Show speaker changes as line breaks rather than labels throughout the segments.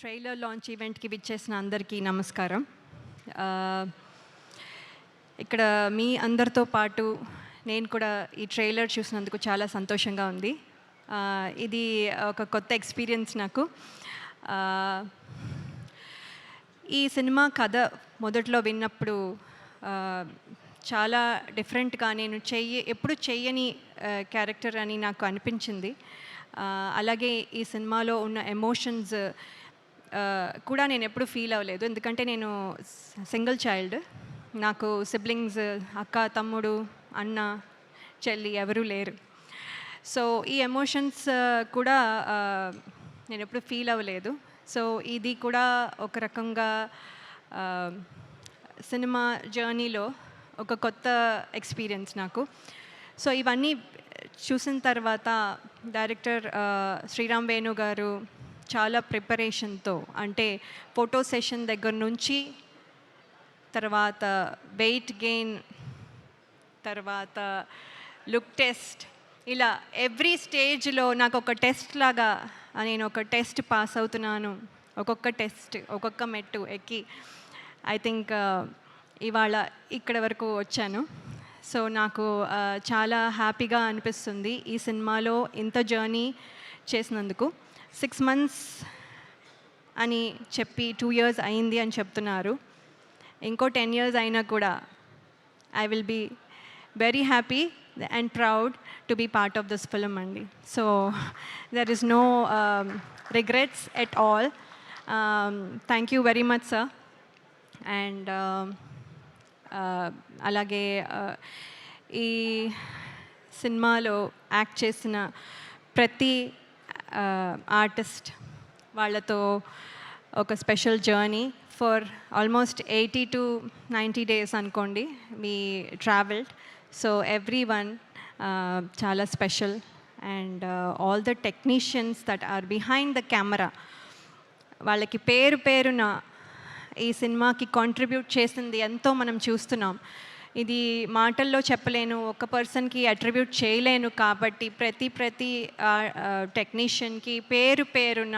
Trailer launch ఈవెంట్కి విచ్చేసిన అందరికీ నమస్కారం. ఇక్కడ మీ అందరితో పాటు నేను కూడా ఈ ట్రైలర్ చూసినందుకు చాలా సంతోషంగా ఉంది. ఇది ఒక కొత్త ఎక్స్పీరియన్స్ నాకు. ఈ సినిమా కథ మొదట్లో విన్నప్పుడు చాలా డిఫరెంట్గా నేను ఎప్పుడు చెయ్యని క్యారెక్టర్ అని నాకు అనిపించింది. అలాగే ఈ సినిమాలో ఉన్న ఎమోషన్స్ కూడా నేను ఎప్పుడు ఫీల్ అవ్వలేదు, ఎందుకంటే నేను సింగిల్ చైల్డ్. నాకు సిబ్లింగ్స్, అక్క, తమ్ముడు, అన్న, చెల్లి ఎవరూ లేరు. సో ఈ ఎమోషన్స్ కూడా నేను ఎప్పుడు ఫీల్ అవ్వలేదు. సో ఇది కూడా ఒక రకంగా సినిమా జర్నీలో ఒక కొత్త ఎక్స్పీరియన్స్ నాకు. సో ఇవన్నీ చూసిన తర్వాత డైరెక్టర్ శ్రీరామ్ వేణు గారు చాలా ప్రిపరేషన్తో, అంటే ఫోటో సెషన్ దగ్గర నుంచి తర్వాత వెయిట్ గెయిన్, తర్వాత లుక్ టెస్ట్, ఇలా ఎవ్రీ స్టేజ్లో నాకు ఒక టెస్ట్ లాగా నేను ఒక టెస్ట్ పాస్ అవుతున్నాను. ఒక్కొక్క టెస్ట్, ఒక్కొక్క మెట్టు ఎక్కి ఐ థింక్ ఇవాళ ఇక్కడ వరకు వచ్చాను. సో నాకు చాలా హ్యాపీగా అనిపిస్తుంది ఈ సినిమాలో ఇంత జర్నీ చేసినందుకు. 6 months అని చెప్పి 2 years అయింది అని చెప్తున్నారు. ఇంకో 10 years అయినా కూడా I will be very happy and proud to be part of this film అండి. So there is no regrets at all. Thank you very much sir. And అలాగే ఈ సినిమాలో యాక్ట్ చేసిన ప్రతి ఆర్టిస్ట్ వాళ్ళతో ఒక special journey for almost 80 to 90 days అనుకోండి మీ ట్రావెల్డ్. సో ఎవ్రీ వన్ చాలా special. And all the technicians that are behind the camera, వాళ్ళకి పేరు పేరున ఈ సినిమాకి కాంట్రిబ్యూట్ చేసింది ఎంతో మనం చూస్తున్నాం. ఇది మాటల్లో చెప్పలేను, ఒక పర్సన్కి అట్రిబ్యూట్ చేయలేను. కాబట్టి ప్రతి టెక్నీషియన్కి పేరు పేరున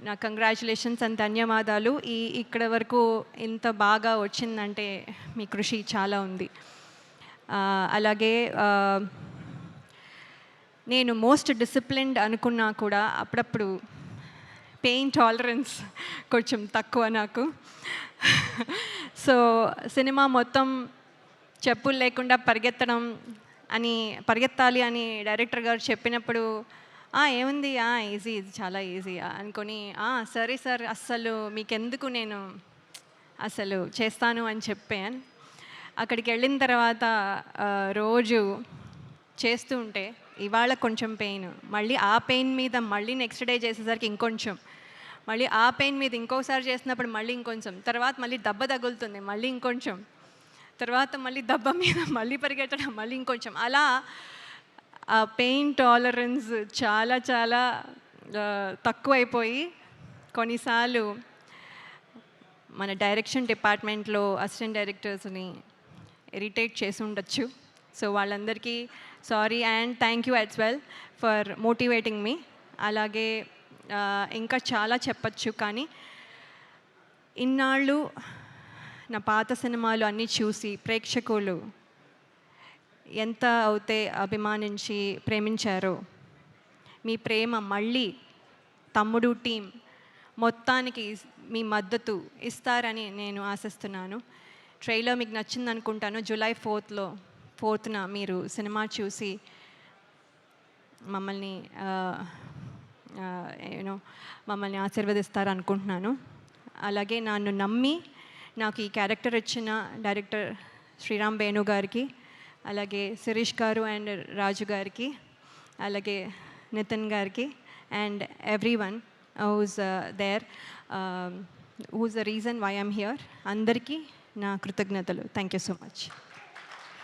నా కంగ్రాచులేషన్స్ అండ్ ధన్యవాదాలు. ఇక్కడ వరకు ఇంత బాగా వచ్చిందంటే మీ కృషి చాలా ఉంది. అలాగే నేను మోస్ట్ డిసిప్లిన్డ్ అనుకున్నా కూడా అప్పుడప్పుడు పెయిన్ టాలరెన్స్ కొంచెం తక్కువ నాకు. సో సినిమా మొత్తం చెప్పులు లేకుండా పరిగెత్తాలి అని డైరెక్టర్ గారు చెప్పినప్పుడు ఏముంది, ఈజీ, ఇది చాలా ఈజీ అనుకొని సరే సార్, అస్సలు మీకెందుకు, నేను అసలు చేస్తాను అని చెప్పాను. అక్కడికి వెళ్ళిన తర్వాత రోజు చేస్తూ ఉంటే ఇవాళ కొంచెం పెయిన్, మళ్ళీ ఆ పెయిన్ మీద మళ్ళీ నెక్స్ట్ డే చేసేసరికి ఇంకొంచెం, మళ్ళీ ఆ పెయిన్ మీద ఇంకోసారి చేసినప్పుడు మళ్ళీ ఇంకొంచెం, తర్వాత మళ్ళీ దెబ్బ తగులుతుంది, మళ్ళీ ఇంకొంచెం, తర్వాత మళ్ళీ దెబ్బ మీద మళ్ళీ పరిగెత్తడం, మళ్ళీ ఇంకొంచెం, అలా ఆ పెయిన్ టాలరెన్స్ చాలా చాలా తక్కువైపోయి కొన్నిసార్లు మన డైరెక్షన్ డిపార్ట్మెంట్లో అసిస్టెంట్ డైరెక్టర్స్ని ఇరిటేట్ చేసి ఉండొచ్చు. సో వాళ్ళందరికీ sorry and thank you as well for motivating me. అలాగే ఇంకా చాలా చెప్పచ్చు, కానీ ఇన్నాళ్ళు నా పాత సినిమాలు అన్నీ చూసి ప్రేక్షకులు ఎంత అయితే అభిమానించి ప్రేమించారో, మీ ప్రేమ మళ్ళీ తమ్ముడు టీం మొత్తానికి మీ మద్దతు ఇస్తారని నేను ఆశిస్తున్నాను. ట్రైలర్ మీకు నచ్చింది అనుకుంటాను. July 4th మీరు సినిమా చూసి మమ్మల్ని ఆశీర్వదిస్తారు అనుకుంటున్నాను. అలాగే నన్ను నమ్మి నాకు ఈ క్యారెక్టర్ ఇచ్చిన డైరెక్టర్ శ్రీరామ్ వేణు గారికి, అలాగే శిరీష్ గారు అండ్ రాజు గారికి, అలాగే నితిన్ గారికి and everyone who's there, who's the reason why I'm here, అందరికీ నా కృతజ్ఞతలు. Thank you so much.